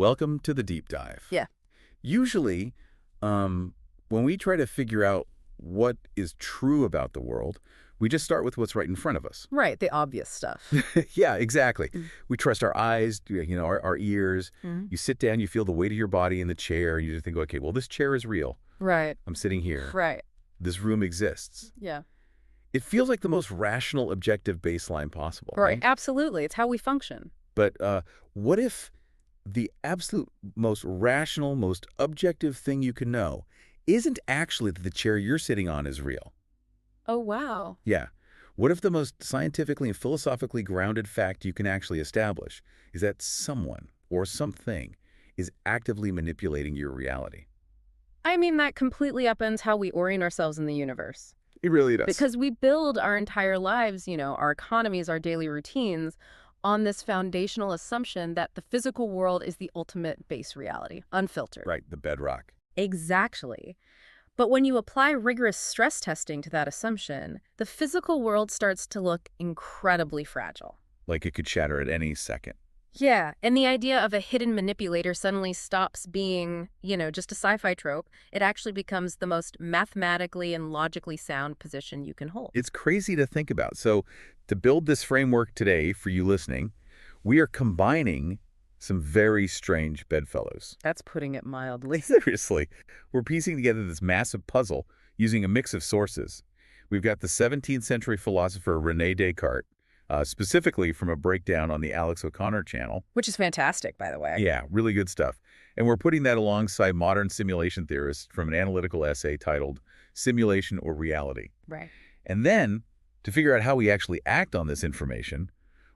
welcome to the deep dive. Yeah. Usually, when we try to figure out what is true about the world, we just start with what's right in front of us. Right, the obvious stuff. Yeah, exactly. Mm. We trust our eyes, our ears. Mhm. You sit down, you feel the weight of your body in the chair, and you just think, okay, well, this chair is real. Right. I'm sitting here. Right. This room exists. Yeah. It feels like the most rational, objective baseline possible, Right. right? Absolutely. It's how we function. But what if the absolute most rational, most objective thing you can know isn't actually that the chair you're sitting on is real? Oh, wow. Yeah. What if the most scientifically and philosophically grounded fact you can actually establish is that someone or something is actively manipulating your reality? I mean, that completely upends how we orient ourselves in the universe. It really does. Because we build our entire lives, our economies, our daily routines, on this foundational assumption that the physical world is the ultimate base reality, unfiltered. Right, the bedrock. Exactly. But when you apply rigorous stress testing to that assumption, the physical world starts to look incredibly fragile. Like it could shatter at any second. Yeah, and the idea of a hidden manipulator suddenly stops being, just a sci-fi trope. It actually becomes the most mathematically and logically sound position you can hold. It's crazy to think about. So to build this framework today for you listening, we are combining some very strange bedfellows. That's putting it mildly. Seriously, we're piecing together this massive puzzle using a mix of sources. We've got the 17th century philosopher René Descartes, specifically from a breakdown on the Alex O'Connor channel. Which is fantastic, by the way. Yeah, really good stuff. And we're putting that alongside modern simulation theorists from an analytical essay titled Simulation or Reality. Right. And then, to figure out how we actually act on this information,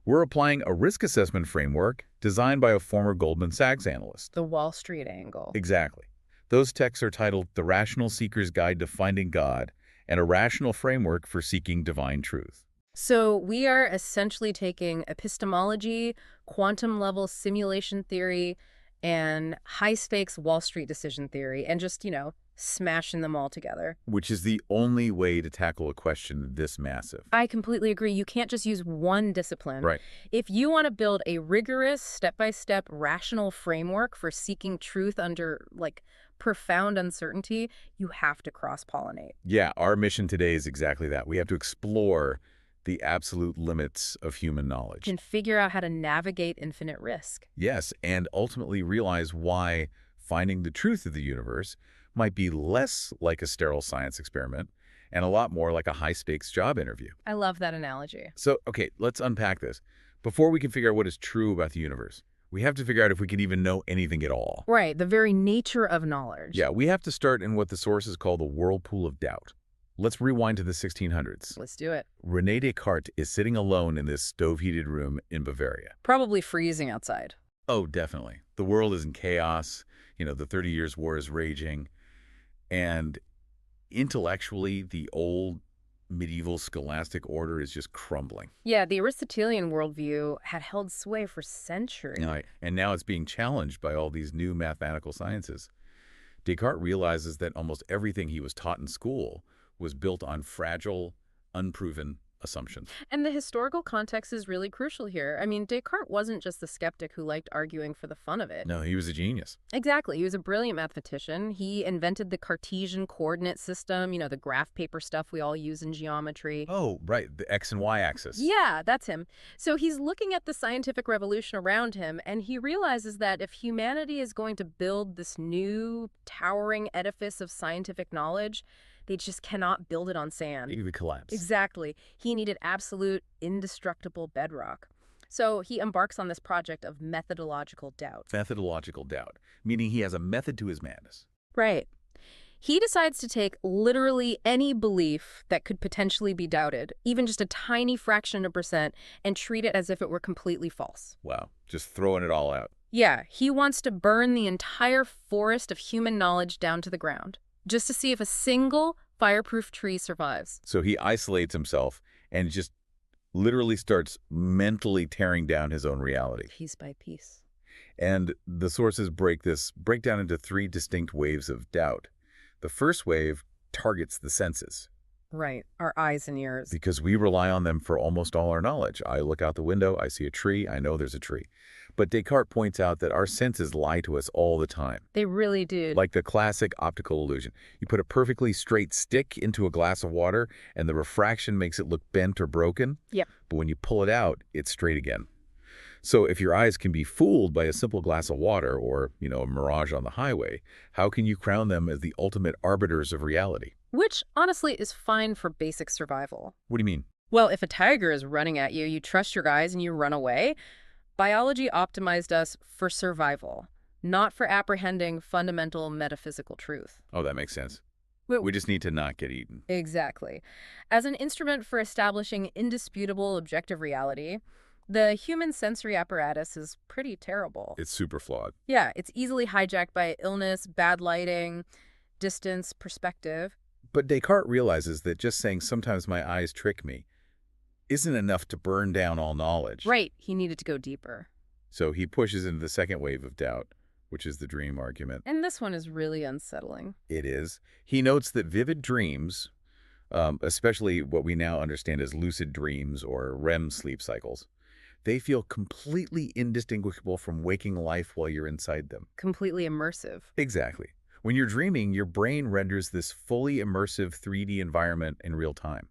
we're applying a risk assessment framework designed by a former Goldman Sachs analyst. The Wall Street angle. Exactly. Those texts are titled The Rational Seeker's Guide to Finding God and a Rational Framework for Seeking Divine Truth. So we are essentially taking epistemology, quantum-level simulation theory, and high-stakes Wall Street decision theory and just, smashing them all together. Which is the only way to tackle a question this massive. I completely agree. You can't just use one discipline. Right. If you want to build a rigorous, step-by-step, rational framework for seeking truth under, profound uncertainty, you have to cross-pollinate. Yeah, our mission today is exactly that. We have to explore the absolute limits of human knowledge. And figure out how to navigate infinite risk. Yes, and ultimately realize why finding the truth of the universe might be less like a sterile science experiment and a lot more like a high-stakes job interview. I love that analogy. So, okay, let's unpack this. Before we can figure out what is true about the universe, we have to figure out if we can even know anything at all. Right, the very nature of knowledge. Yeah, we have to start in what the sources call the whirlpool of doubt. Let's rewind to the 1600s. Let's do it. René Descartes is sitting alone in this stove-heated room in Bavaria. Probably freezing outside. Oh, definitely. The world is in chaos. The 30 Years' War is raging. And intellectually, the old medieval scholastic order is just crumbling. Yeah, the Aristotelian worldview had held sway for centuries. Right. And now it's being challenged by all these new mathematical sciences. Descartes realizes that almost everything he was taught in school was built on fragile, unproven assumptions. And the historical context is really crucial here. I mean, Descartes wasn't just the skeptic who liked arguing for the fun of it. No, he was a genius. Exactly. He was a brilliant mathematician. He invented the Cartesian coordinate system, the graph paper stuff we all use in geometry. Oh, right, the X and Y axis. Yeah, that's him. So he's looking at the scientific revolution around him, and he realizes that if humanity is going to build this new, towering edifice of scientific knowledge, they just cannot build it on sand. It would collapse. Exactly. He needed absolute, indestructible bedrock. So he embarks on this project of methodological doubt. Methodological doubt, meaning he has a method to his madness. Right. He decides to take literally any belief that could potentially be doubted, even just a tiny fraction of a percent, and treat it as if it were completely false. Wow, just throwing it all out. Yeah, he wants to burn the entire forest of human knowledge down to the ground, just to see if a single fireproof tree survives. So he isolates himself and just literally starts mentally tearing down his own reality. Piece by piece. And the sources break down into three distinct waves of doubt. The first wave targets the senses. Right, our eyes and ears. because we rely on them for almost all our knowledge. I look out the window, I see a tree, I know there's a tree. But Descartes points out that our senses lie to us all the time. They really do. Like the classic optical illusion. You put a perfectly straight stick into a glass of water, and the refraction makes it look bent or broken. Yep. But when you pull it out, it's straight again. So if your eyes can be fooled by a simple glass of water or, a mirage on the highway, how can you crown them as the ultimate arbiters of reality? Which, honestly, is fine for basic survival. What do you mean? Well, if a tiger is running at you, you trust your eyes and you run away. Biology optimized us for survival, not for apprehending fundamental metaphysical truth. Oh, that makes sense. Well, We just need to not get eaten. exactly. As an instrument for establishing indisputable objective reality, the human sensory apparatus is pretty terrible. It's super flawed. Yeah, it's easily hijacked by illness, bad lighting, distance, perspective. But Descartes realizes that just saying sometimes my eyes trick me isn't enough to burn down all knowledge. Right, he needed to go deeper. So he pushes into the second wave of doubt, which is the dream argument. And this one is really unsettling. It is. He notes that vivid dreams, especially what we now understand as lucid dreams or REM sleep cycles, they feel completely indistinguishable from waking life while you're inside them. Completely immersive. Exactly. When you're dreaming, your brain renders this fully immersive 3D environment in real time.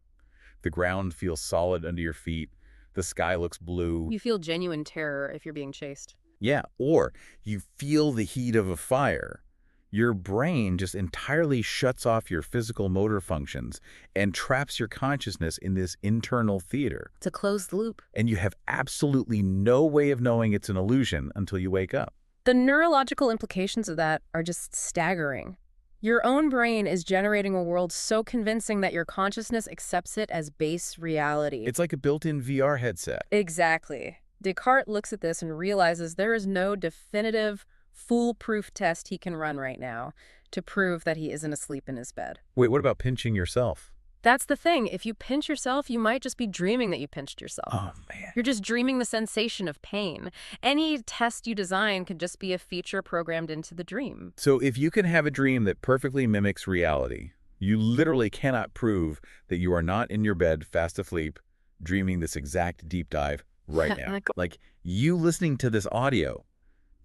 The ground feels solid under your feet. The sky looks blue. You feel genuine terror if you're being chased. Yeah, or you feel the heat of a fire. Your brain just entirely shuts off your physical motor functions and traps your consciousness in this internal theater. It's a closed loop. And you have absolutely no way of knowing it's an illusion until you wake up. The neurological implications of that are just staggering. Your own brain is generating a world so convincing that your consciousness accepts it as base reality. It's like a built-in VR headset. Exactly. Descartes looks at this and realizes there is no definitive, foolproof test he can run right now to prove that he isn't asleep in his bed. Wait, what about pinching yourself? That's the thing. If you pinch yourself, you might just be dreaming that you pinched yourself. Oh, man. You're just dreaming the sensation of pain. Any test you design could just be a feature programmed into the dream. So if you can have a dream that perfectly mimics reality, you literally cannot prove that you are not in your bed, fast asleep, dreaming this exact deep dive right now. Like, you listening to this audio,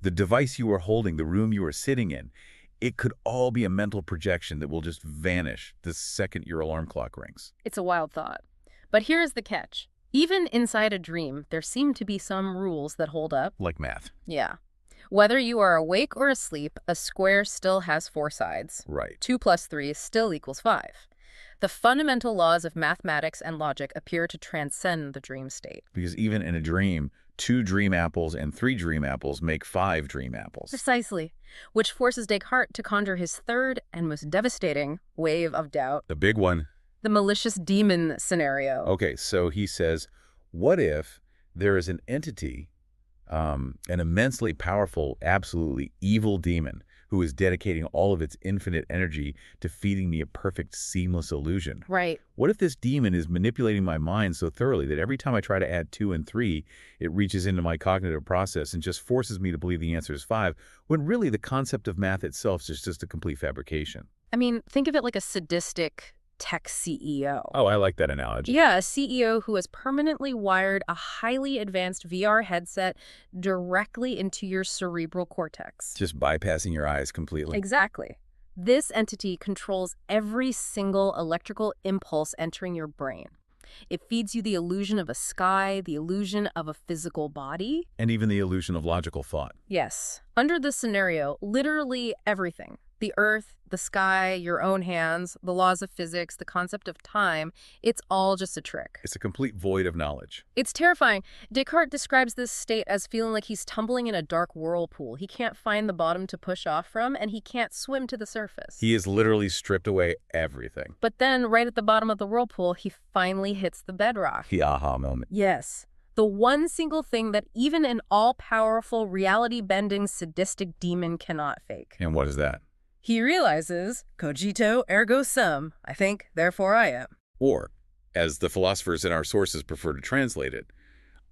the device you are holding, the room you are sitting in, it could all be a mental projection that will just vanish the second your alarm clock rings. It's a wild thought. But here's the catch. Even inside a dream, there seem to be some rules that hold up. Like math. Yeah. Whether you are awake or asleep, a square still has 4 sides. Right. 2 plus 3 still equals 5. The fundamental laws of mathematics and logic appear to transcend the dream state. Because even in a dream, 2 dream apples and 3 dream apples make 5 dream apples. Precisely. Which forces Descartes to conjure his third and most devastating wave of doubt, The big one. the malicious demon scenario. Okay, so he says, what if there is an entity, an immensely powerful, absolutely evil demon who is dedicating all of its infinite energy to feeding me a perfect, seamless illusion? Right. What if this demon is manipulating my mind so thoroughly that every time I try to add 2 and 3, it reaches into my cognitive process and just forces me to believe the answer is 5, when really the concept of math itself is just a complete fabrication? I mean, think of it like a sadistic tech CEO. Oh, I like that analogy. Yeah, a CEO who has permanently wired a highly advanced VR headset directly into your cerebral cortex. Just bypassing your eyes completely. Exactly. This entity controls every single electrical impulse entering your brain. It feeds you the illusion of a sky, the illusion of a physical body. And even the illusion of logical thought. Yes. Under this scenario, literally everything, the earth, the sky, your own hands, the laws of physics, the concept of time, it's all just a trick. It's a complete void of knowledge. It's terrifying. Descartes describes this state as feeling like he's tumbling in a dark whirlpool. He can't find the bottom to push off from, and he can't swim to the surface. He has literally stripped away everything. But then, right at the bottom of the whirlpool, he finally hits the bedrock. The aha moment. Yes. The one single thing that even an all-powerful, reality-bending, sadistic demon cannot fake. And what is that? He realizes, cogito ergo sum, I think, therefore I am. Or, as the philosophers in our sources prefer to translate it,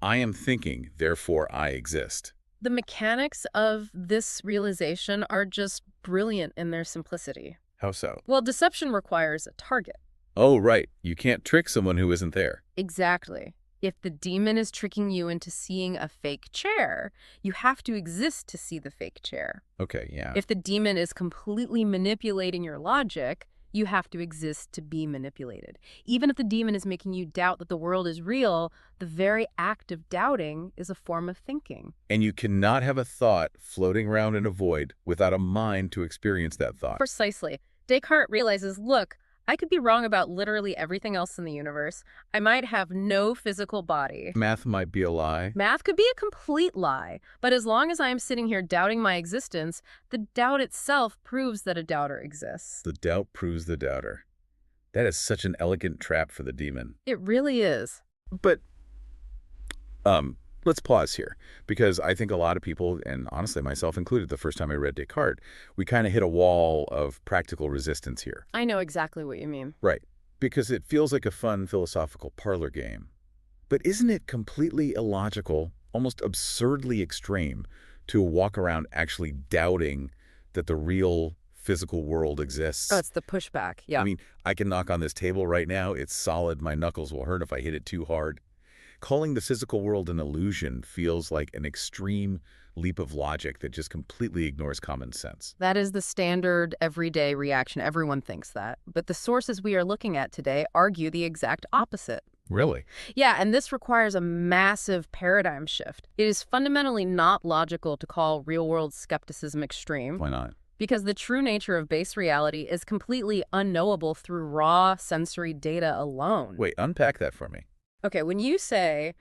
I am thinking, therefore I exist. The mechanics of this realization are just brilliant in their simplicity. How so? Well, deception requires a target. Oh, right. You can't trick someone who isn't there. Exactly. If the demon is tricking you into seeing a fake chair, you have to exist to see the fake chair. Okay, yeah. If the demon is completely manipulating your logic, you have to exist to be manipulated. Even if the demon is making you doubt that the world is real, the very act of doubting is a form of thinking. And you cannot have a thought floating around in a void without a mind to experience that thought. Precisely. Descartes realizes, look, I could be wrong about literally everything else in the universe. I might have no physical body. Math might be a lie. Math could be a complete lie, but as long as I am sitting here doubting my existence, the doubt itself proves that a doubter exists. The doubt proves the doubter. That is such an elegant trap for the demon. It really is. But, let's pause here, because I think a lot of people, and honestly myself included, the first time I read Descartes, we kind of hit a wall of practical resistance here. I know exactly what you mean. Right. Because it feels like a fun philosophical parlor game. But isn't it completely illogical, almost absurdly extreme, to walk around actually doubting that the real physical world exists? Oh, it's the pushback, yeah. I mean, I can knock on this table right now. It's solid. My knuckles will hurt if I hit it too hard. Calling the physical world an illusion feels like an extreme leap of logic that just completely ignores common sense. That is the standard everyday reaction. Everyone thinks that. But the sources we are looking at today argue the exact opposite. Really? Yeah, and this requires a massive paradigm shift. It is fundamentally not logical to call real-world skepticism extreme. Why not? Because the true nature of base reality is completely unknowable through raw sensory data alone. Wait, unpack that for me. Okay, when you say,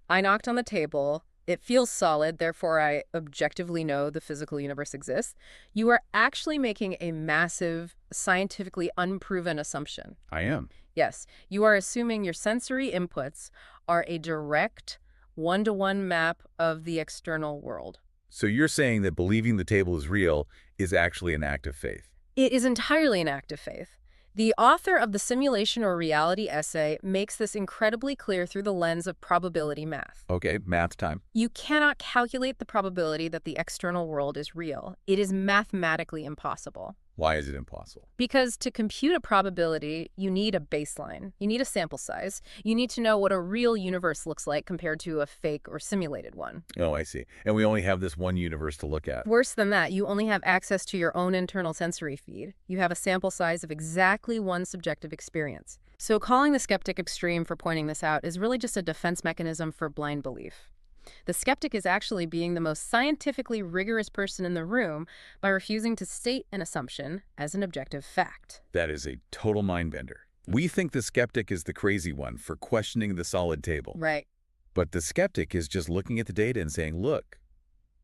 I knocked on the table, it feels solid, therefore I objectively know the physical universe exists, you are actually making a massive, scientifically unproven assumption. I am. Yes, you are assuming your sensory inputs are a direct, one-to-one map of the external world. So you're saying that believing the table is real is actually an act of faith? It is entirely an act of faith. The author of the Simulation or Reality essay makes this incredibly clear through the lens of probability math. Okay, math time. You cannot calculate the probability that the external world is real. It is mathematically impossible. Why is it impossible? Because to compute a probability, you need a baseline. You need a sample size. You need to know what a real universe looks like compared to a fake or simulated one. Oh, I see. And we only have this one universe to look at. Worse than that, you only have access to your own internal sensory feed. You have a sample size of exactly one subjective experience. So calling the skeptic extreme for pointing this out is really just a defense mechanism for blind belief. The skeptic is actually being the most scientifically rigorous person in the room by refusing to state an assumption as an objective fact. That is a total mind bender. We think the skeptic is the crazy one for questioning the solid table. Right. But the skeptic is just looking at the data and saying, look,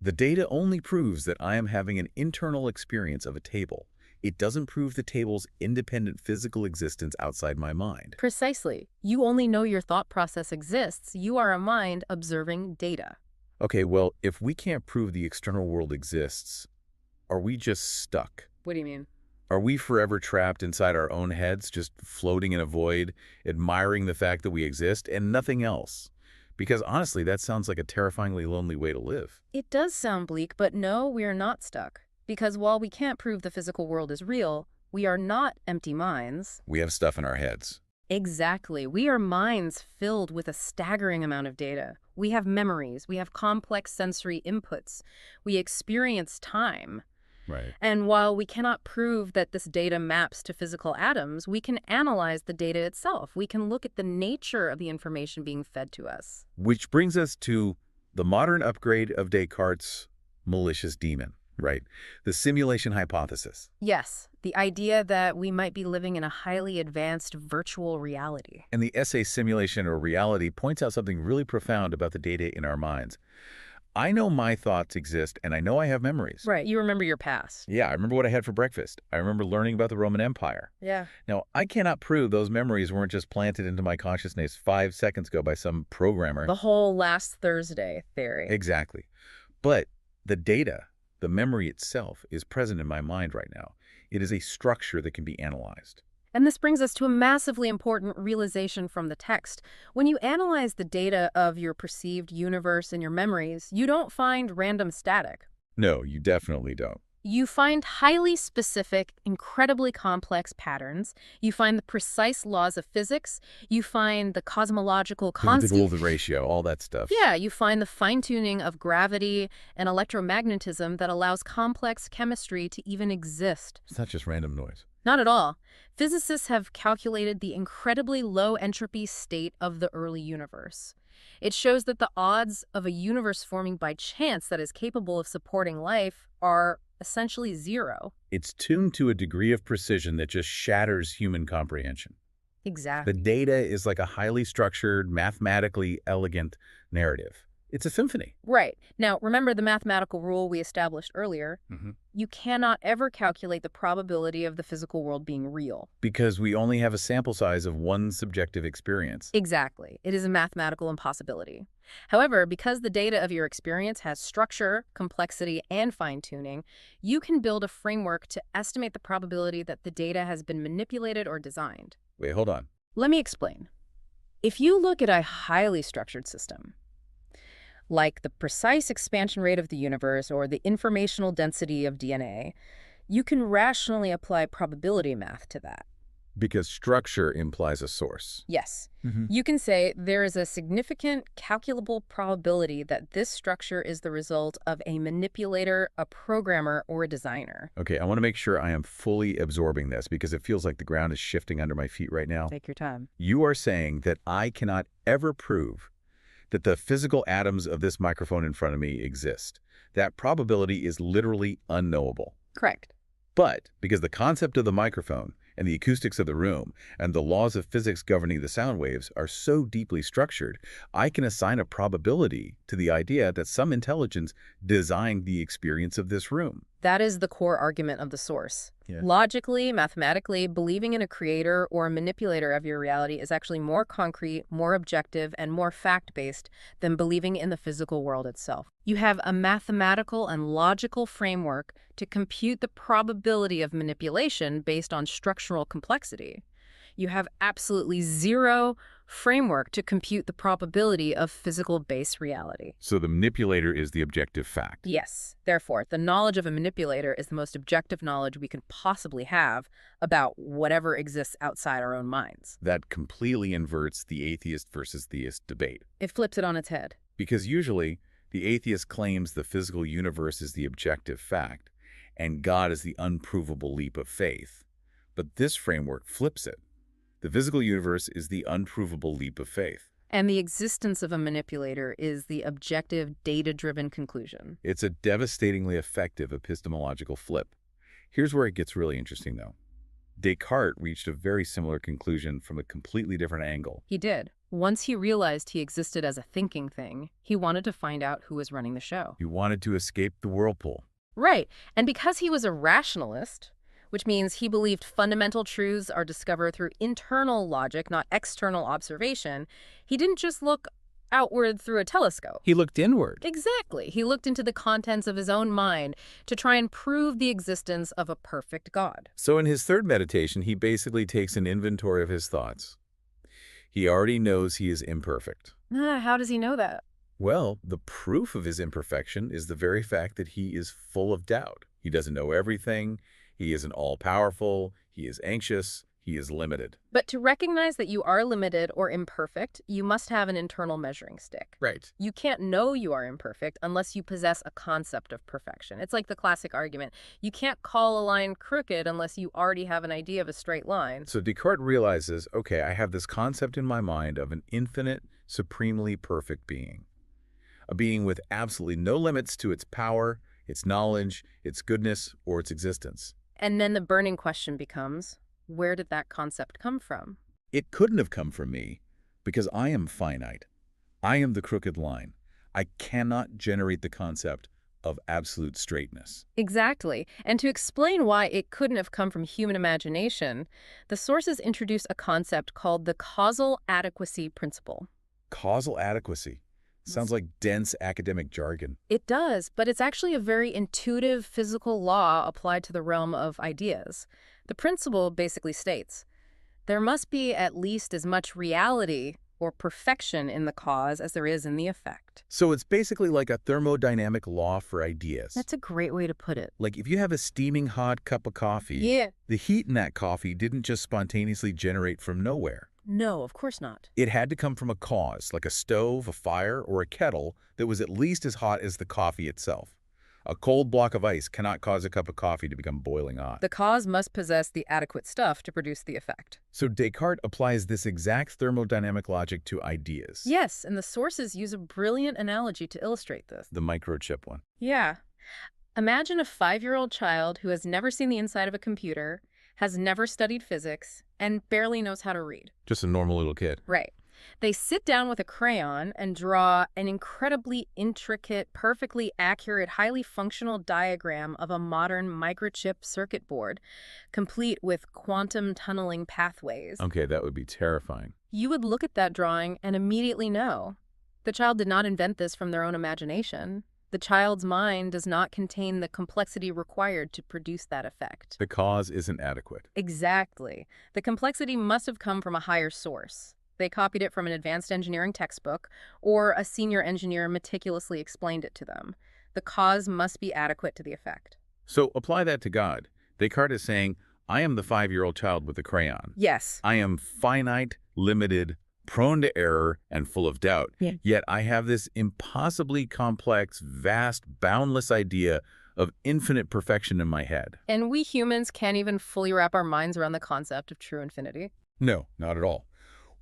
the data only proves that I am having an internal experience of a table. It doesn't prove the table's independent physical existence outside my mind. Precisely. You only know your thought process exists. You are a mind observing data. Okay, well, if we can't prove the external world exists, are we just stuck? What do you mean? Are we forever trapped inside our own heads, just floating in a void, admiring the fact that we exist and nothing else? Because honestly, that sounds like a terrifyingly lonely way to live. It does sound bleak, but no, we are not stuck. Because while we can't prove the physical world is real, we are not empty minds. We have stuff in our heads. Exactly. We are minds filled with a staggering amount of data. We have memories. We have complex sensory inputs. We experience time. Right. And while we cannot prove that this data maps to physical atoms, we can analyze the data itself. We can look at the nature of the information being fed to us. Which brings us to the modern upgrade of Descartes' malicious demon. Right. The simulation hypothesis. Yes, the idea that we might be living in a highly advanced virtual reality. And the essay Simulation or Reality points out something really profound about the data in our minds. I know my thoughts exist, and I know I have memories. Right, you remember your past. Yeah, I remember what I had for breakfast. I remember learning about the Roman Empire. Yeah. Now, I cannot prove those memories weren't just planted into my consciousness 5 seconds ago by some programmer. The whole last Thursday theory. Exactly. But the data, the memory itself, is present in my mind right now. It is a structure that can be analyzed. And this brings us to a massively important realization from the text. When you analyze the data of your perceived universe and your memories, you don't find random static. No, you definitely don't. You find highly specific, incredibly complex patterns. You find the precise laws of physics. You find the cosmological The rule constant. of the ratio, all that stuff. Yeah, you find the fine-tuning of gravity and electromagnetism that allows complex chemistry to even exist. It's not just random noise. Not at all. Physicists have calculated the incredibly low entropy state of the early universe. It shows that the odds of a universe forming by chance that is capable of supporting life are essentially zero. It's tuned to a degree of precision that just shatters human comprehension. The Exactly. data is like a highly structured, mathematically elegant narrative. It's a symphony. Right. Now, remember the mathematical rule we established earlier? You cannot ever calculate the probability of the physical world being real. Because we only have a sample size of one subjective experience. Exactly. It is a mathematical impossibility. However, because the data of your experience has structure, complexity, and fine-tuning, you can build a framework to estimate the probability that the data has been manipulated or designed. Wait, hold on. Let me explain. If you look at a highly structured system, like the precise expansion rate of the universe or the informational density of DNA, you can rationally apply probability math to that. Because structure implies a source. Yes. You can say there is a significant calculable probability that this structure is the result of a manipulator, a programmer, or a designer. Okay, I want to make sure I am fully absorbing this because it feels like the ground is shifting under my feet right now. Take your time. You are saying that I cannot ever prove that the physical atoms of this microphone in front of me exist. That probability is literally unknowable. Correct. But because the concept of the microphone and the acoustics of the room and the laws of physics governing the sound waves are so deeply structured, I can assign a probability to the idea that some intelligence designed the experience of this room. That is the core argument of the source. Yeah. Logically, mathematically, believing in a creator or a manipulator of your reality is actually more concrete, more objective, and more fact-based than believing in the physical world itself. You have a mathematical and logical framework to compute the probability of manipulation based on structural complexity. You have absolutely zero framework to compute the probability of physical base reality. So the manipulator is the objective fact. Yes. Therefore, the knowledge of a manipulator is the most objective knowledge we can possibly have about whatever exists outside our own minds. That completely inverts the atheist versus theist debate. It flips it on its head. Because usually, the atheist claims the physical universe is the objective fact, and God is the unprovable leap of faith. But this framework flips it. The physical universe is the unprovable leap of faith. And the existence of a manipulator is the objective, data-driven conclusion. It's a devastatingly effective epistemological flip. Here's where it gets really interesting, though. Descartes reached a very similar conclusion from a completely different angle. He did. Once he realized he existed as a thinking thing, he wanted to find out who was running the show. He wanted to escape the whirlpool. Right. And because he was a rationalist, which means he believed fundamental truths are discovered through internal logic, not external observation, he didn't just look outward through a telescope. He looked inward. Exactly. He looked into the contents of his own mind to try and prove the existence of a perfect God. So in his third meditation, he basically takes an inventory of his thoughts. He already knows he is imperfect. How does he know that? Well, the proof of his imperfection is the very fact that he is full of doubt. He doesn't know everything. He isn't all-powerful. He is anxious. He is limited. But to recognize that you are limited or imperfect, you must have an internal measuring stick. Right. You can't know you are imperfect unless you possess a concept of perfection. It's like the classic argument. You can't call a line crooked unless you already have an idea of a straight line. So Descartes realizes, okay, I have this concept in my mind of an infinite, supremely perfect being. A being with absolutely no limits to its power, its knowledge, its goodness, or its existence. And then the burning question becomes, where did that concept come from? It couldn't have come from me, because I am finite. I am the crooked line. I cannot generate the concept of absolute straightness. Exactly. And to explain why it couldn't have come from human imagination, the sources introduce a concept called the causal adequacy principle. Causal adequacy. Sounds like dense academic jargon. It does, but it's actually a very intuitive physical law applied to the realm of ideas. The principle basically states, there must be at least as much reality or perfection in the cause as there is in the effect. So it's basically like a thermodynamic law for ideas. That's a great way to put it. Like if you have a steaming hot cup of coffee, Yeah. the heat in that coffee didn't just spontaneously generate from nowhere. No, of course not. It had to come from a cause, like a stove, a fire, or a kettle that was at least as hot as the coffee itself. A cold block of ice cannot cause a cup of coffee to become boiling hot. The cause must possess the adequate stuff to produce the effect. So Descartes applies this exact thermodynamic logic to ideas. Yes, and the sources use a brilliant analogy to illustrate this. The microchip one. Yeah. Imagine a 5-year-old child who has never seen the inside of a computer, has never studied physics, and barely knows how to read. Just a normal little kid. Right. They sit down with a crayon and draw an incredibly intricate, perfectly accurate, highly functional diagram of a modern microchip circuit board, complete with quantum tunneling pathways. Okay, that would be terrifying. You would look at that drawing and immediately know. The child did not invent this from their own imagination. The child's mind does not contain the complexity required to produce that effect. The cause isn't adequate. Exactly. The complexity must have come from a higher source. They copied it from an advanced engineering textbook, or a senior engineer meticulously explained it to them. The cause must be adequate to the effect. So apply that to God. Descartes is saying, I am the 5-year-old child with the crayon. Yes. I am finite, limited, prone to error, and full of doubt. Yeah. Yet I have this impossibly complex, vast, boundless idea of infinite perfection in my head. And we humans can't even fully wrap our minds around the concept of true infinity. No, not at all.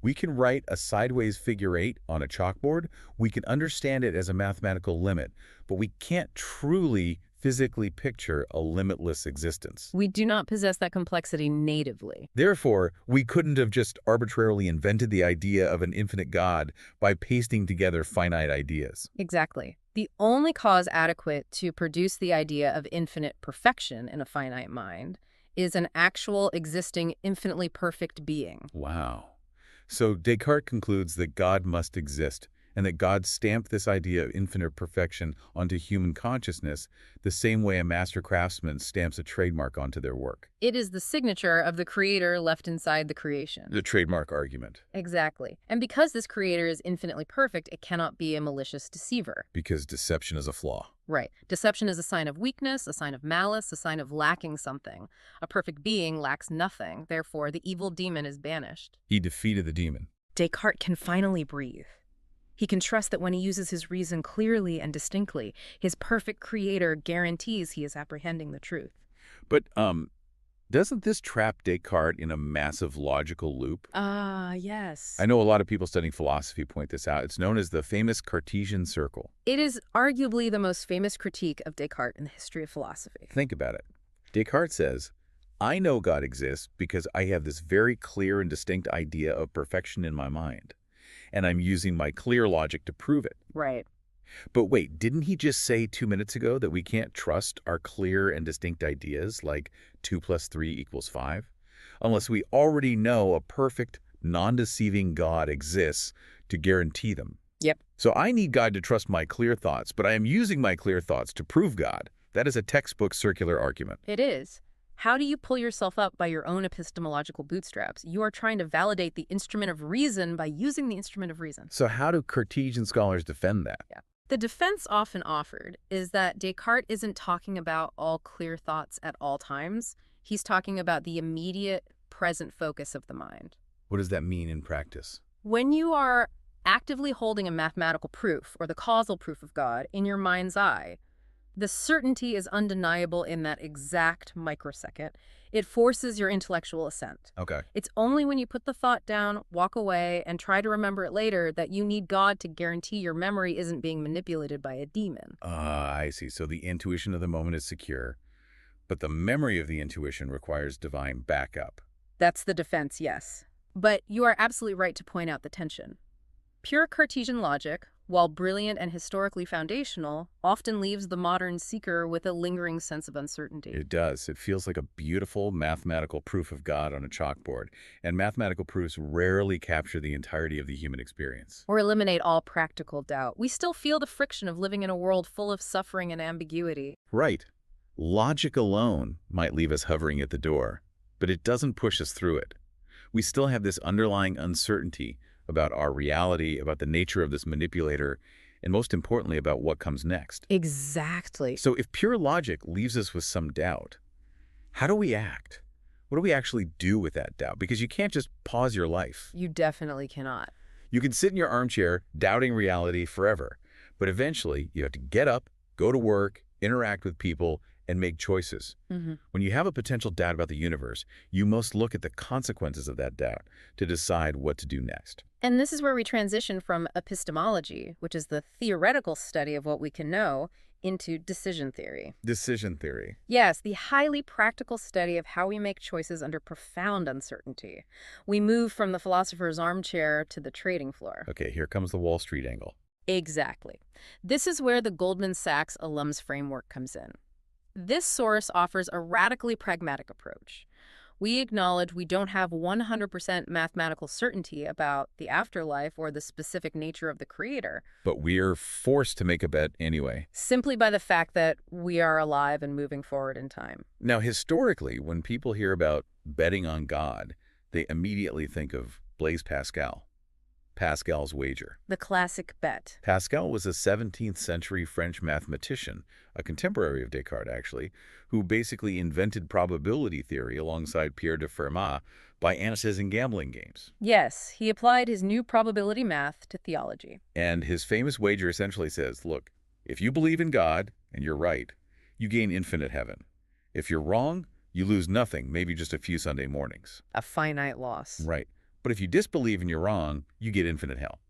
We can write a sideways figure 8 on a chalkboard. We can understand it as a mathematical limit, but we can't truly physically picture a limitless existence. We do not possess that complexity natively. Therefore, we couldn't have just arbitrarily invented the idea of an infinite God by pasting together finite ideas. Exactly. The only cause adequate to produce the idea of infinite perfection in a finite mind is an actual existing infinitely perfect being. Wow. So Descartes concludes that God must exist, and that God stamped this idea of infinite perfection onto human consciousness the same way a master craftsman stamps a trademark onto their work. It is the signature of the creator left inside the creation. The trademark argument. Exactly. And because this creator is infinitely perfect, it cannot be a malicious deceiver. Because deception is a flaw. Right. Deception is a sign of weakness, a sign of malice, a sign of lacking something. A perfect being lacks nothing. Therefore, the evil demon is banished. He defeated the demon. Descartes can finally breathe. He can trust that when he uses his reason clearly and distinctly, his perfect creator guarantees he is apprehending the truth. But, doesn't this trap Descartes in a massive logical loop? Yes. I know a lot of people studying philosophy point this out. It's known as the famous Cartesian circle. It is arguably the most famous critique of Descartes in the history of philosophy. Think about it. Descartes says, I know God exists because I have this very clear and distinct idea of perfection in my mind, and I'm using my clear logic to prove it. Right. But wait, didn't he just say 2 minutes ago that we can't trust our clear and distinct ideas like 2 + 3 = 5? Unless we already know a perfect, non-deceiving God exists to guarantee them. Yep. So I need God to trust my clear thoughts, but I am using my clear thoughts to prove God. That is a textbook circular argument. It is. How do you pull yourself up by your own epistemological bootstraps? You are trying to validate the instrument of reason by using the instrument of reason. So how do Cartesian scholars defend that? Yeah. The defense often offered is that Descartes isn't talking about all clear thoughts at all times. He's talking about the immediate, present focus of the mind. What does that mean in practice? When you are actively holding a mathematical proof or the causal proof of God in your mind's eye, the certainty is undeniable in that exact microsecond. It forces your intellectual assent. Okay. It's only when you put the thought down, walk away, and try to remember it later that you need God to guarantee your memory isn't being manipulated by a demon. I see. So the intuition of the moment is secure, but the memory of the intuition requires divine backup. That's the defense, yes. But you are absolutely right to point out the tension. Pure Cartesian logic, while brilliant and historically foundational, often leaves the modern seeker with a lingering sense of uncertainty. It does. It feels like a beautiful mathematical proof of God on a chalkboard, and mathematical proofs rarely capture the entirety of the human experience. Or eliminate all practical doubt. We still feel the friction of living in a world full of suffering and ambiguity. Right. Logic alone might leave us hovering at the door, but it doesn't push us through it. We still have this underlying uncertainty, about our reality, about the nature of this manipulator, and most importantly, about what comes next. Exactly. So if pure logic leaves us with some doubt, how do we act? What do we actually do with that doubt? Because you can't just pause your life. You definitely cannot. You can sit in your armchair doubting reality forever, but eventually you have to get up, go to work, interact with people, and make choices. When you have a potential doubt about the universe, you must look at the consequences of that doubt to decide what to do next. And this is where we transition from epistemology, which is the theoretical study of what we can know, into decision theory. Decision theory. Yes, the highly practical study of how we make choices under profound uncertainty. We move from the philosopher's armchair to the trading floor. Okay, here comes the Wall Street angle. Exactly. This is where the Goldman Sachs alums framework comes in. This source offers a radically pragmatic approach. We acknowledge we don't have 100% mathematical certainty about the afterlife or the specific nature of the creator, But we're forced to make a bet anyway. simply by the fact that we are alive and moving forward in time. Now, historically, when people hear about betting on God, they immediately think of Blaise Pascal, Pascal's wager. The classic bet. Pascal was a 17th century French mathematician, a contemporary of Descartes actually, who basically invented probability theory alongside Pierre de Fermat by analyzing gambling games. Yes, he applied his new probability math to theology. And his famous wager essentially says, look, if you believe in God and you're right, you gain infinite heaven. If you're wrong, you lose nothing, maybe just a few Sunday mornings. A finite loss. Right. But if you disbelieve and you're wrong, you get infinite hell.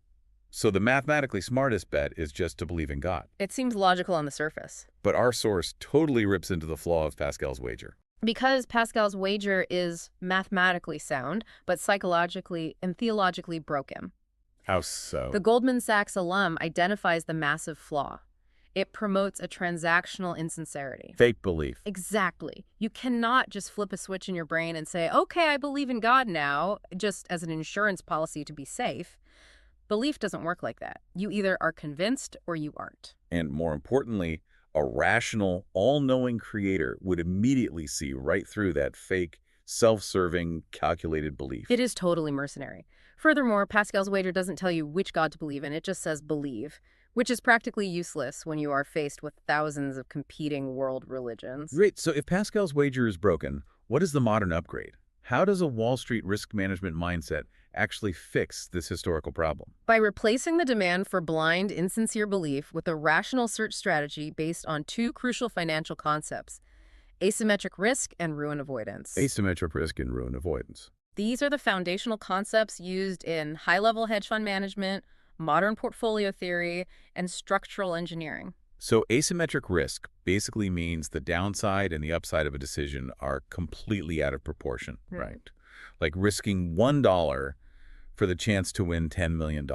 So the mathematically smartest bet is just to believe in God. It seems logical on the surface. But our source totally rips into the flaw of Pascal's wager. Because Pascal's wager is mathematically sound, but psychologically and theologically broken. How so? The Goldman Sachs alum identifies the massive flaw. It promotes a transactional insincerity. Fake belief. Exactly. You cannot just flip a switch in your brain and say, okay, I believe in God now, just as an insurance policy to be safe. Belief doesn't work like that. You either are convinced or you aren't. And more importantly, a rational, all-knowing creator would immediately see right through that fake, self-serving, calculated belief. It is totally mercenary. Furthermore, Pascal's wager doesn't tell you which God to believe in. It just says believe, which is practically useless when you are faced with thousands of competing world religions. Great. So if Pascal's wager is broken, what is the modern upgrade? How does a Wall Street risk management mindset actually fix this historical problem? By replacing the demand for blind, insincere belief with a rational search strategy based on two crucial financial concepts: asymmetric risk and ruin avoidance. Asymmetric risk and ruin avoidance. These are the foundational concepts used in high-level hedge fund management, modern portfolio theory, and structural engineering. So asymmetric risk basically means the downside and the upside of a decision are completely out of proportion, right? Like risking $1 for the chance to win $10 million.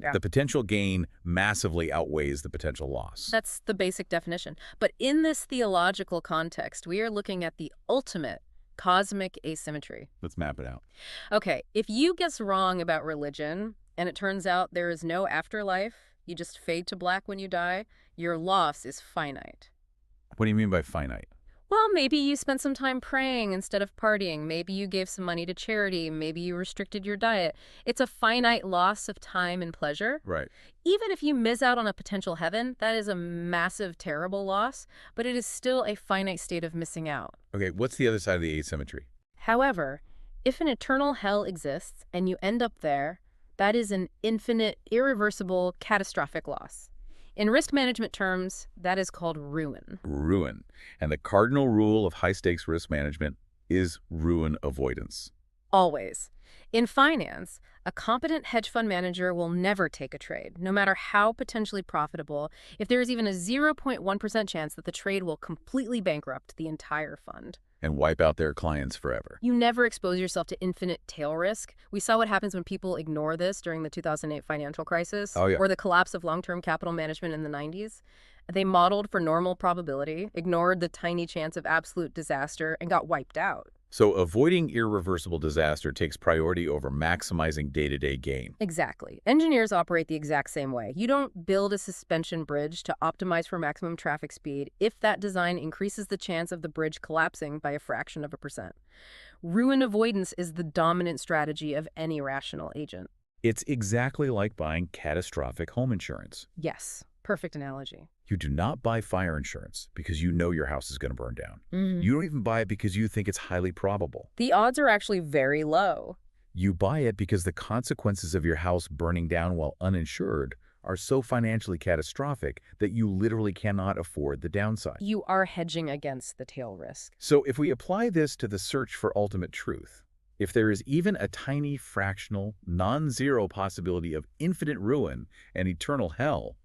Yeah. The potential gain massively outweighs the potential loss. That's the basic definition. But in this theological context, we are looking at the ultimate cosmic asymmetry. Let's map it out. Okay, if you guess wrong about religion, and it turns out there is no afterlife, you just fade to black when you die, your loss is finite. What do you mean by finite? Well, maybe you spent some time praying instead of partying. Maybe you gave some money to charity. Maybe you restricted your diet. It's a finite loss of time and pleasure. Right. Even if you miss out on a potential heaven, that is a massive, terrible loss, but it is still a finite state of missing out. Okay, what's the other side of the asymmetry? However, if an eternal hell exists and you end up there, that is an infinite, irreversible, catastrophic loss. In risk management terms, that is called ruin. Ruin. And the cardinal rule of high-stakes risk management is ruin avoidance. Always. In finance, a competent hedge fund manager will never take a trade, no matter how potentially profitable, if there is even a 0.1% chance that the trade will completely bankrupt the entire fund. And wipe out their clients forever. You never expose yourself to infinite tail risk. We saw what happens when people ignore this during the 2008 financial crisis, Oh, yeah. or the collapse of long-term capital management in the 90s. They modeled for normal probability, ignored the tiny chance of absolute disaster, and got wiped out. So avoiding irreversible disaster takes priority over maximizing day-to-day gain. Exactly. Engineers operate the exact same way. You don't build a suspension bridge to optimize for maximum traffic speed if that design increases the chance of the bridge collapsing by a fraction of a percent. Ruin avoidance is the dominant strategy of any rational agent. It's exactly like buying catastrophic home insurance. Yes, perfect analogy. You do not buy fire insurance because you know your house is going to burn down. Hmm. You don't even buy it because you think it's highly probable. The odds are actually very low. You buy it because the consequences of your house burning down while uninsured are so financially catastrophic that you literally cannot afford the downside. You are hedging against the tail risk. So if we apply this to the search for ultimate truth, if there is even a tiny fractional, non-zero possibility of infinite ruin and eternal hell,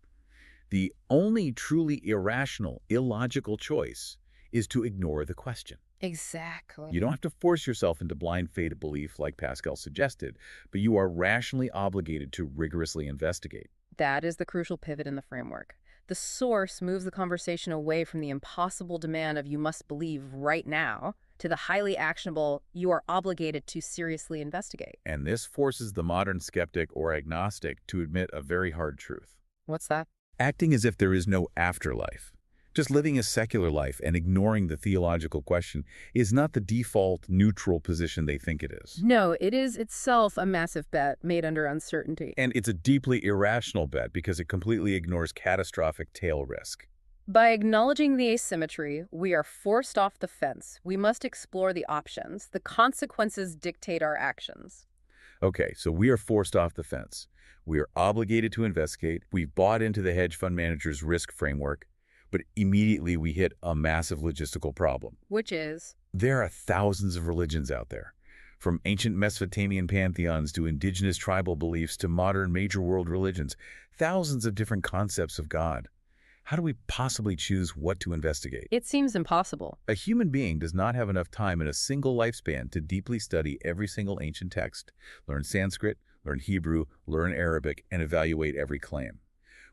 the only truly irrational, illogical choice is to ignore the question. Exactly. You don't have to force yourself into blind faith belief like Pascal suggested, but you are rationally obligated to rigorously investigate. That is the crucial pivot in the framework. The source moves the conversation away from the impossible demand of you must believe right now to the highly actionable you are obligated to seriously investigate. And this forces the modern skeptic or agnostic to admit a very hard truth. What's that? Acting as if there is no afterlife, just living a secular life and ignoring the theological question is not the default neutral position they think it is. No, it is itself a massive bet made under uncertainty. And it's a deeply irrational bet because it completely ignores catastrophic tail risk. By acknowledging the asymmetry, we are forced off the fence. We must explore the options. The consequences dictate our actions. Okay, so we are forced off the fence. We are obligated to investigate. We've bought into the hedge fund manager's risk framework, but immediately we hit a massive logistical problem. Which is? There are thousands of religions out there, from ancient Mesopotamian pantheons to indigenous tribal beliefs to modern major world religions, thousands of different concepts of God. How do we possibly choose what to investigate? It seems impossible. A human being does not have enough time in a single lifespan to deeply study every single ancient text, learn Sanskrit, learn Hebrew, learn Arabic, and evaluate every claim.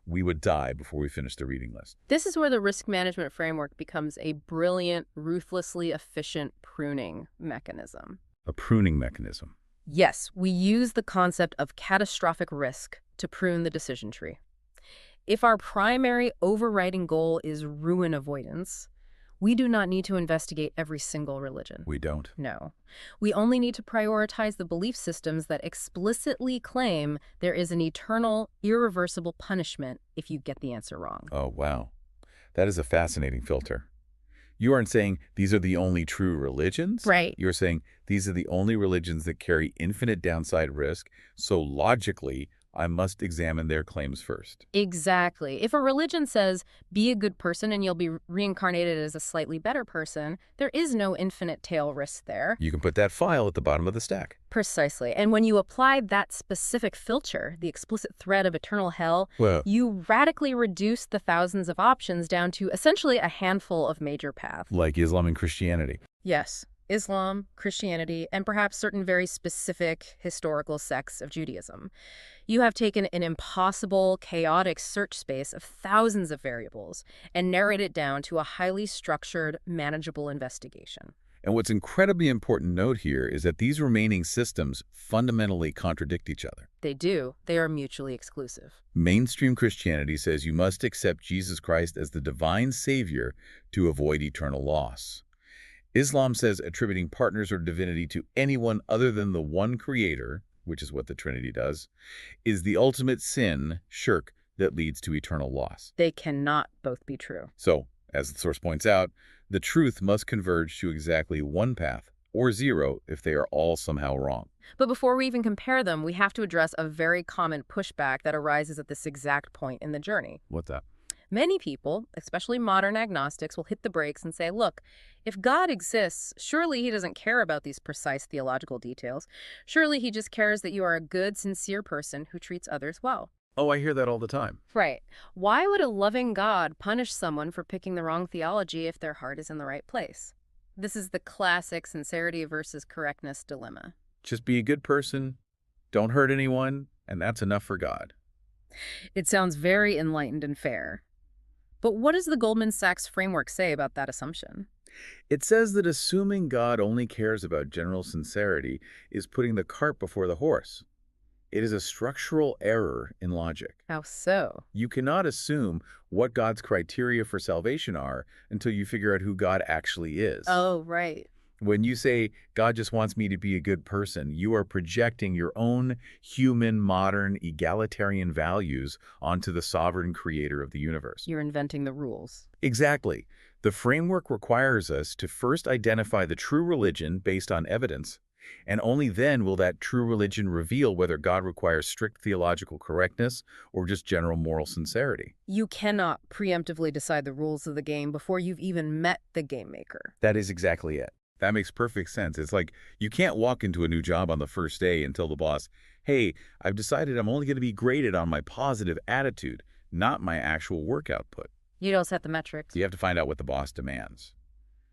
We would die before we finished the reading list. This is where the risk management framework becomes a brilliant, ruthlessly efficient pruning mechanism. A pruning mechanism. Yes, we use the concept of catastrophic risk to prune the decision tree. If our primary overriding goal is ruin avoidance, we do not need to investigate every single religion. We don't. No. We only need to prioritize the belief systems that explicitly claim there is an eternal, irreversible punishment if you get the answer wrong. Oh, wow. That is a fascinating filter. You aren't saying these are the only true religions. Right. You're saying these are the only religions that carry infinite downside risk, so logically, I must examine their claims first. Exactly. If a religion says, be a good person and you'll be reincarnated as a slightly better person, there is no infinite tail risk there. You can put that file at the bottom of the stack. Precisely. And when you apply that specific filter, the explicit threat of eternal hell, Well, you radically reduce the thousands of options down to essentially a handful of major paths. like Islam and Christianity. Yes. Islam, Christianity, and perhaps certain very specific historical sects of Judaism. You have taken an impossible, chaotic search space of thousands of variables and narrowed it down to a highly structured, manageable investigation. And what's incredibly important to note here is that these remaining systems fundamentally contradict each other. They do. They are mutually exclusive. Mainstream Christianity says you must accept Jesus Christ as the divine savior to avoid eternal loss. Islam says attributing partners or divinity to anyone other than the one creator, which is what the Trinity does, is the ultimate sin, shirk, that leads to eternal loss. They cannot both be true. So, as the source points out, the truth must converge to exactly one path, or zero if they are all somehow wrong. But before we even compare them, we have to address a very common pushback that arises at this exact point in the journey. What's that? Many people, especially modern agnostics, will hit the brakes and say, look, if God exists, surely he doesn't care about these precise theological details. Surely he just cares that you are a good, sincere person who treats others well. Oh, I hear that all the time. Right. Why would a loving God punish someone for picking the wrong theology if their heart is in the right place? This is the classic sincerity versus correctness dilemma. Just be a good person, don't hurt anyone, and that's enough for God. It sounds very enlightened and fair. But what does the Goldman Sachs framework say about that assumption? It says that assuming God only cares about general sincerity is putting the cart before the horse. It is a structural error in logic. How so? You cannot assume what God's criteria for salvation are until you figure out who God actually is. Oh, right. When you say, God just wants me to be a good person, you are projecting your own human, modern, egalitarian values onto the sovereign creator of the universe. You're inventing the rules. Exactly. The framework requires us to first identify the true religion based on evidence, and only then will that true religion reveal whether God requires strict theological correctness or just general moral sincerity. You cannot preemptively decide the rules of the game before you've even met the game maker. That is exactly it. That makes perfect sense. It's like you can't walk into a new job on the first day and tell the boss, hey, I've decided I'm only going to be graded on my positive attitude, not my actual work output. You don't set the metrics. You have to find out what the boss demands.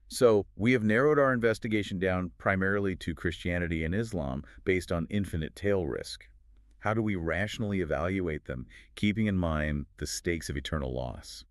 So we have narrowed our investigation down primarily to Christianity and Islam based on infinite tail risk. How do we rationally evaluate them, keeping in mind the stakes of eternal loss?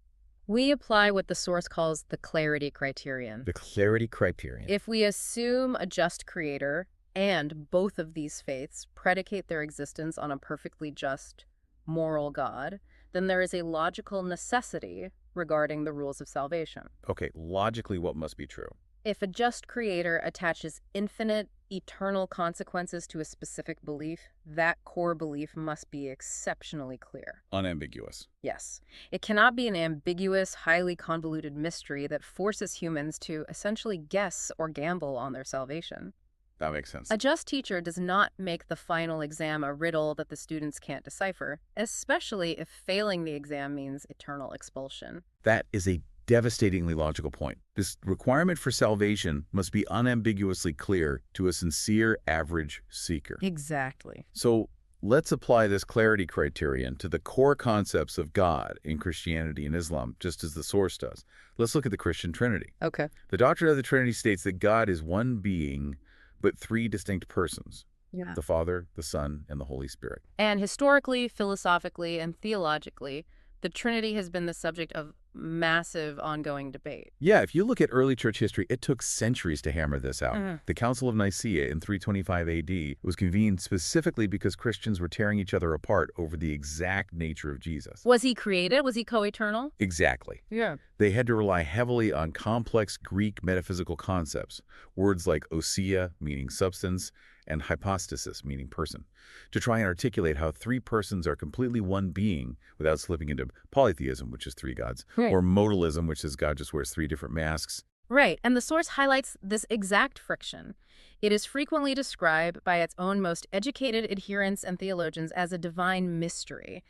We apply what the source calls the clarity criterion. The clarity criterion. If we assume a just creator and both of these faiths predicate their existence on a perfectly just, moral God, then there is a logical necessity regarding the rules of salvation. Okay, logically, what must be true? If a just creator attaches infinite, eternal consequences to a specific belief, that core belief must be exceptionally clear. Unambiguous. Yes. It cannot be an ambiguous, highly convoluted mystery that forces humans to essentially guess or gamble on their salvation. That makes sense. A just teacher does not make the final exam a riddle that the students can't decipher, especially if failing the exam means eternal expulsion. That is a devastatingly logical point. This requirement for salvation must be unambiguously clear to a sincere average seeker. Exactly. So let's apply this clarity criterion to the core concepts of God in Christianity and Islam, just as the source does. Let's look at the Christian Trinity. Okay. The doctrine of the Trinity states that God is one being, but three distinct persons. Yeah. The Father, the Son, and the Holy Spirit. And historically, philosophically, and theologically, the Trinity has been the subject of massive ongoing debate. Yeah, if you look at early church history, it took centuries to hammer this out. Mhm. The Council of Nicaea in 325 AD was convened specifically because Christians were tearing each other apart over the exact nature of Jesus. Was he created? Was he co-eternal? Exactly. Yeah. They had to rely heavily on complex Greek metaphysical concepts, words like ousia, meaning substance, and hypostasis, meaning person, to try and articulate how three persons are completely one being without slipping into polytheism, which is three gods, Right. or modalism, which is God just wears three different masks. Right, and the source highlights this exact friction. It is frequently described by its own most educated adherents and theologians as a divine mystery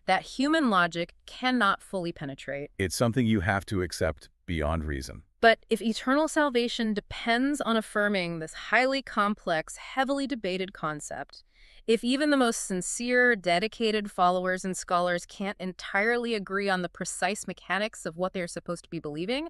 that human logic cannot fully penetrate. It's something you have to accept beyond reason. But if eternal salvation depends on affirming this highly complex, heavily debated concept, if even the most sincere, dedicated followers and scholars can't entirely agree on the precise mechanics of what they're supposed to be believing,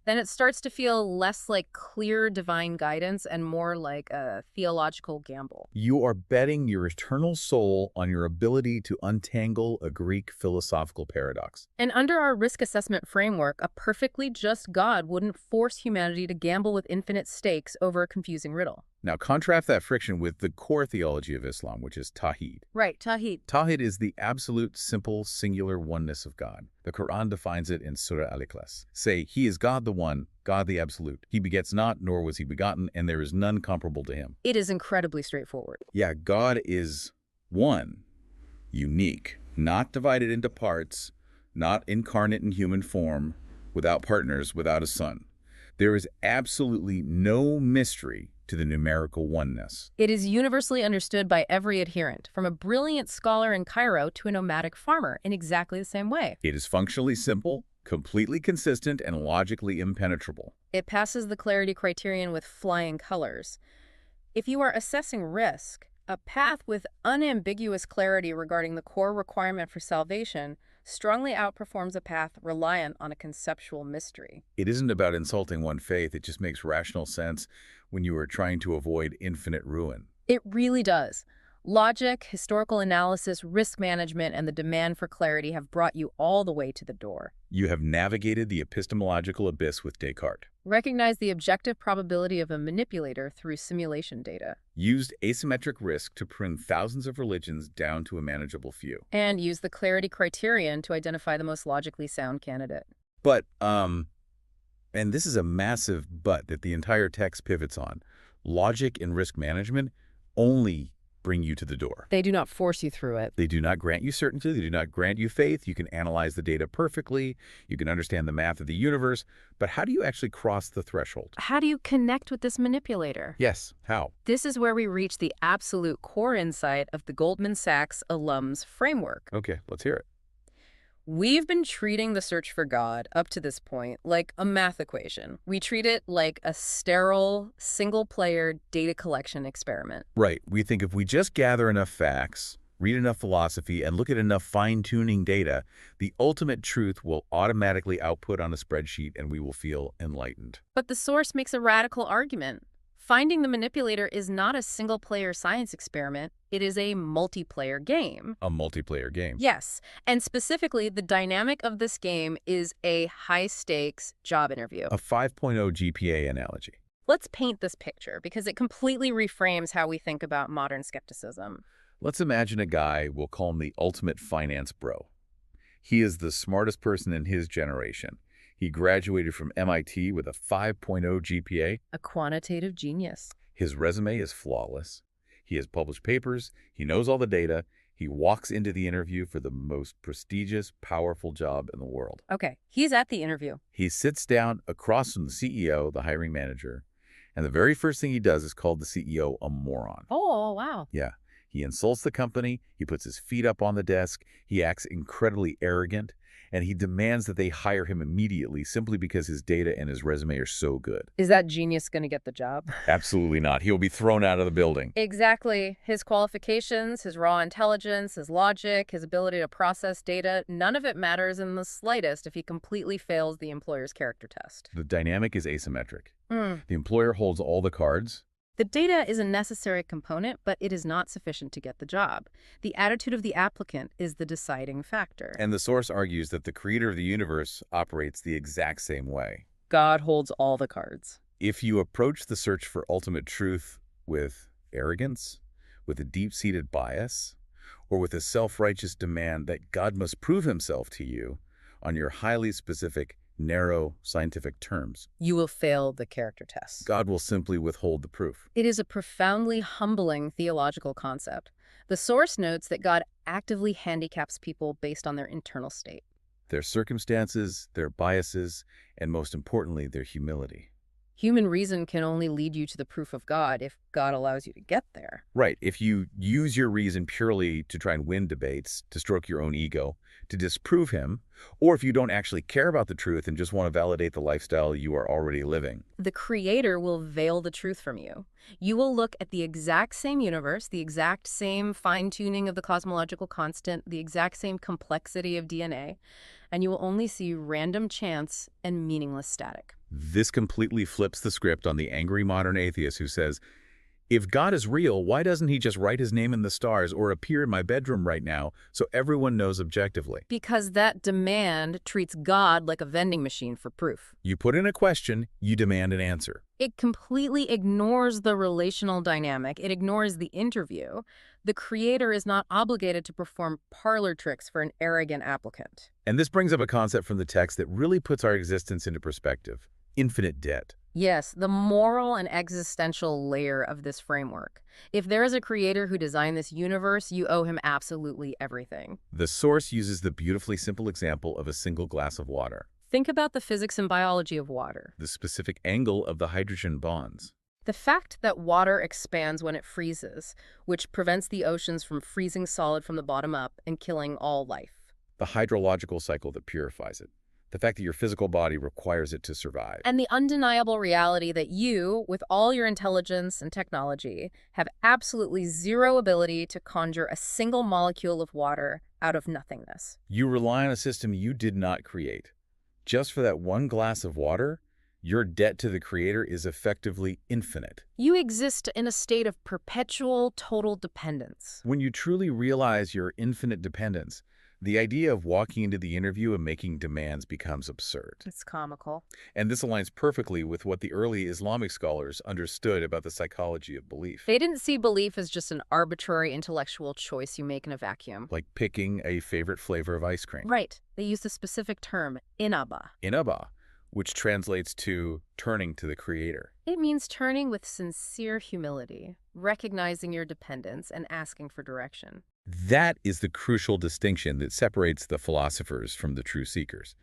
then it starts to feel less like clear divine guidance and more like a theological gamble. You are betting your eternal soul on your ability to untangle a Greek philosophical paradox. And under our risk assessment framework, a perfectly just God wouldn't force humanity to gamble with infinite stakes over a confusing riddle. Now, contrast that friction with the core theology of Islam, which is Tawhid. Right, Tawhid. Tawhid is the absolute, simple, singular oneness of God. The Quran defines it in Surah Al-Ikhlas. Say, He is God the One, God the Absolute. He begets not, nor was He begotten, and there is none comparable to Him. It is incredibly straightforward. Yeah, God is one, unique, not divided into parts, not incarnate in human form, without partners, without a son. There is absolutely no mystery to the numerical oneness. It is universally understood by every adherent, from a brilliant scholar in Cairo to a nomadic farmer, in exactly the same way. It is functionally simple, completely consistent, and logically impenetrable. It passes the clarity criterion with flying colors. If you are assessing risk, a path with unambiguous clarity regarding the core requirement for salvation strongly outperforms a path reliant on a conceptual mystery. It isn't about insulting one faith. It just makes rational sense when you are trying to avoid infinite ruin. It really does. Logic, historical analysis, risk management, and the demand for clarity have brought you all the way to the door. You have navigated the epistemological abyss with Descartes. Recognize the objective probability of a manipulator through simulation data. Used asymmetric risk to prune thousands of religions down to a manageable few. And use the clarity criterion to identify the most logically sound candidate. But, And this is a massive but that the entire text pivots on. Logic and risk management only bring you to the door. They do not force you through it. They do not grant you certainty. They do not grant you faith. You can analyze the data perfectly. You can understand the math of the universe. But how do you actually cross the threshold? How do you connect with this manipulator? Yes, how? This is where we reach the absolute core insight of the Goldman Sachs alums framework. Okay, let's hear it. We've been treating the search for God up to this point like a math equation. We treat it like a sterile, single-player data collection experiment. Right. We think if we just gather enough facts, read enough philosophy, and look at enough fine-tuning data, the ultimate truth will automatically output on a spreadsheet and we will feel enlightened. But the source makes a radical argument. Finding the manipulator is not a single-player science experiment. It is a multiplayer game. A multiplayer game. Yes, and specifically, the dynamic of this game is a high-stakes job interview. A 5.0 GPA analogy. Let's paint this picture because it completely reframes how we think about modern skepticism. Let's imagine a guy, we'll call him the ultimate finance bro. He is the smartest person in his generation. He graduated from MIT with a 5.0 GPA. A quantitative genius. His resume is flawless. He has published papers. He knows all the data. He walks into the interview for the most prestigious, powerful job in the world. Okay, he's at the interview. He sits down across from the CEO, the hiring manager, and the very first thing he does is call the CEO a moron. Oh, wow. Yeah. He insults the company. He puts his feet up on the desk. He acts incredibly arrogant. And he demands that they hire him immediately simply because his data and his resume are so good. Is that genius going to get the job? Absolutely not. He'll be thrown out of the building. Exactly. His qualifications, his raw intelligence, his logic, his ability to process data, none of it matters in the slightest if he completely fails the employer's character test. The dynamic is asymmetric. The employer holds all the cards. The data is a necessary component, but it is not sufficient to get the job. The attitude of the applicant is the deciding factor. And the source argues that the creator of the universe operates the exact same way. God holds all the cards. If you approach the search for ultimate truth with arrogance, with a deep-seated bias, or with a self-righteous demand that God must prove himself to you on your highly specific, narrow scientific terms, you will fail the character test. God will simply withhold the proof. It is a profoundly humbling theological concept. The source notes that God actively handicaps people based on their internal state. Their circumstances, their biases, and most importantly, their humility. Human reason can only lead you to the proof of God if God allows you to get there. Right. If you use your reason purely to try and win debates, to stroke your own ego, to disprove him, or if you don't actually care about the truth and just want to validate the lifestyle you are already living, the Creator will veil the truth from you. You will look at the exact same universe, the exact same fine-tuning of the cosmological constant, the exact same complexity of DNA, and you will only see random chance and meaningless static. This completely flips the script on the angry modern atheist who says, if God is real, why doesn't he just write his name in the stars or appear in my bedroom right now so everyone knows objectively? Because that demand treats God like a vending machine for proof. You put in a question, you demand an answer. It completely ignores the relational dynamic. It ignores the interview. The Creator is not obligated to perform parlor tricks for an arrogant applicant. And this brings up a concept from the text that really puts our existence into perspective. Infinite debt. Yes, the moral and existential layer of this framework. If there is a creator who designed this universe, you owe him absolutely everything. The source uses the beautifully simple example of a single glass of water. Think about the physics and biology of water. The specific angle of the hydrogen bonds. The fact that water expands when it freezes, which prevents the oceans from freezing solid from the bottom up and killing all life. The hydrological cycle that purifies it. The fact that your physical body requires it to survive. And the undeniable reality that you, with all your intelligence and technology, have absolutely zero ability to conjure a single molecule of water out of nothingness. You rely on a system you did not create. Just for that one glass of water, your debt to the Creator is effectively infinite. You exist in a state of perpetual total dependence. When you truly realize your infinite dependence, the idea of walking into the interview and making demands becomes absurd. It's comical. And this aligns perfectly with what the early Islamic scholars understood about the psychology of belief. They didn't see belief as just an arbitrary intellectual choice you make in a vacuum. Like picking a favorite flavor of ice cream. Right. They used a specific term, inaba. Inaba, which translates to turning to the Creator. It means turning with sincere humility, recognizing your dependence, and asking for direction. That is the crucial distinction that separates the philosophers from the true seekers.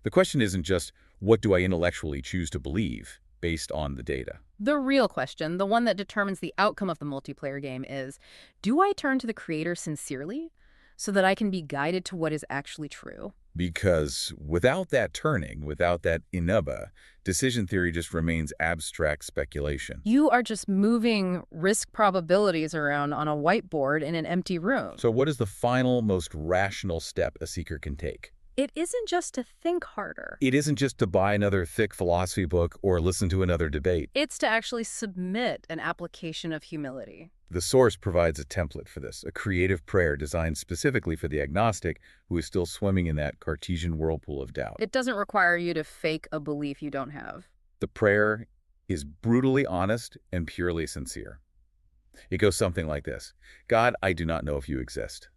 The question isn't just, what do I intellectually choose to believe based on the data? The real question, the one that determines the outcome of the multiplayer game, is, do I turn to the Creator sincerely so that I can be guided to what is actually true? Because without that turning, without that inaba, decision theory just remains abstract speculation. You are just moving risk probabilities around on a whiteboard in an empty room. So what is the final, most rational step a seeker can take? It isn't just to think harder. It isn't just to buy another thick philosophy book or listen to another debate. It's to actually submit an application of humility. The source provides a template for this, a creative prayer designed specifically for the agnostic who is still swimming in that Cartesian whirlpool of doubt. It doesn't require you to fake a belief you don't have. The prayer is brutally honest and purely sincere. It goes something like this: God, I do not know if you exist.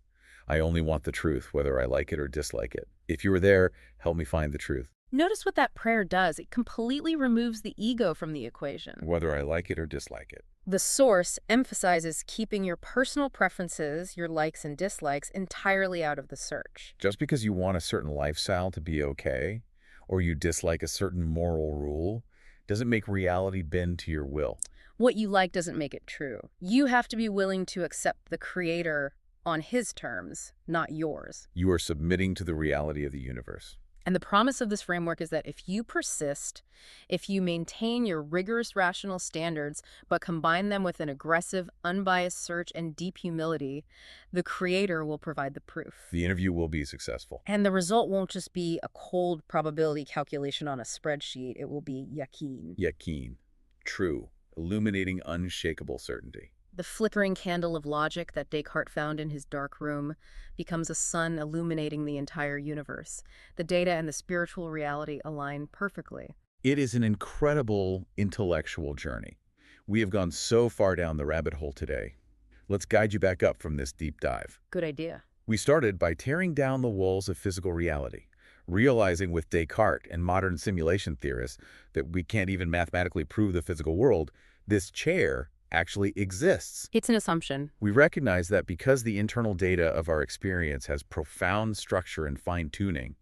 I only want the truth, whether I like it or dislike it. If you are there, help me find the truth. Notice what that prayer does. It completely removes the ego from the equation. Whether I like it or dislike it. The source emphasizes keeping your personal preferences, your likes and dislikes, entirely out of the search. Just because you want a certain lifestyle to be okay, or you dislike a certain moral rule, doesn't make reality bend to your will. What you like doesn't make it true. You have to be willing to accept the Creator on His terms, not yours. You are submitting to the reality of the universe. And the promise of this framework is that if you persist, if you maintain your rigorous rational standards, but combine them with an aggressive, unbiased search and deep humility, the Creator will provide the proof. The interview will be successful. And the result won't just be a cold probability calculation on a spreadsheet. It will be yaqeen. Yaqeen. True. Illuminating unshakable certainty. The flickering candle of logic that Descartes found in his dark room becomes a sun illuminating the entire universe. The data and the spiritual reality align perfectly. It is an incredible intellectual journey. We have gone so far down the rabbit hole today. Let's guide you back up from this deep dive. Good idea. We started by tearing down the walls of physical reality, realizing with Descartes and modern simulation theorists that we can't even mathematically prove the physical world. This chair actually exists. It's an assumption. We recognize that because the internal data of our experience has profound structure and fine-tuning,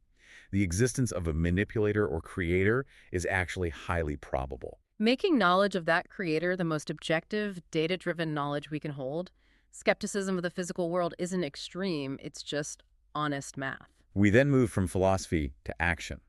the existence of a manipulator or creator is actually highly probable. Making knowledge of that Creator the most objective, data-driven knowledge we can hold, skepticism of the physical world isn't extreme, it's just honest math. We then moved from philosophy to action.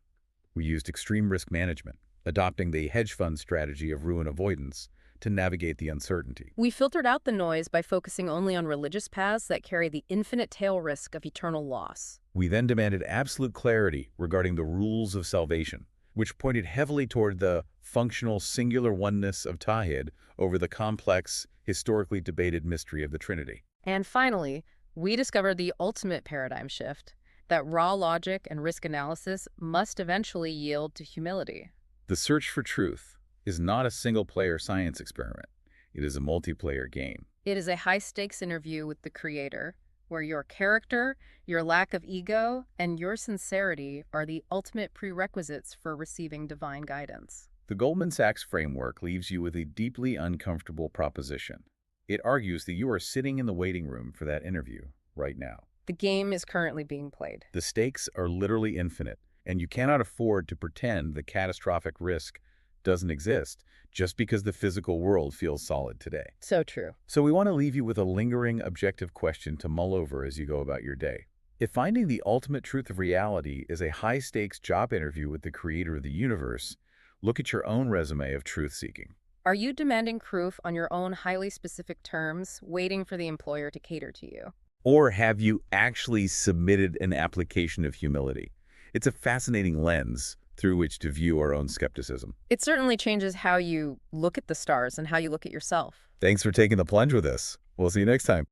We used extreme risk management, adopting the hedge fund strategy of ruin avoidance to navigate the uncertainty. We filtered out the noise by focusing only on religious paths that carry the infinite tail risk of eternal loss. We then demanded absolute clarity regarding the rules of salvation, which pointed heavily toward the functional singular oneness of Tawhid over the complex, historically debated mystery of the Trinity. And finally, we discovered the ultimate paradigm shift, that raw logic and risk analysis must eventually yield to humility. The search for truth is not a single-player science experiment. It is a multiplayer game. It is a high-stakes interview with the Creator, where your character, your lack of ego, and your sincerity are the ultimate prerequisites for receiving divine guidance. The Goldman Sachs framework leaves you with a deeply uncomfortable proposition. It argues that you are sitting in the waiting room for that interview right now. The game is currently being played. The stakes are literally infinite, and you cannot afford to pretend the catastrophic risk doesn't exist just because the physical world feels solid today. So true. So we want to leave you with a lingering, objective question to mull over as you go about your day. If finding the ultimate truth of reality is a high-stakes job interview with the Creator of the universe, look at your own resume of truth-seeking. Are you demanding proof on your own highly specific terms, waiting for the employer to cater to you? Or have you actually submitted an application of humility? It's a fascinating lens through which to view our own skepticism. It certainly changes how you look at the stars and how you look at yourself. Thanks for taking the plunge with us. We'll see you next time.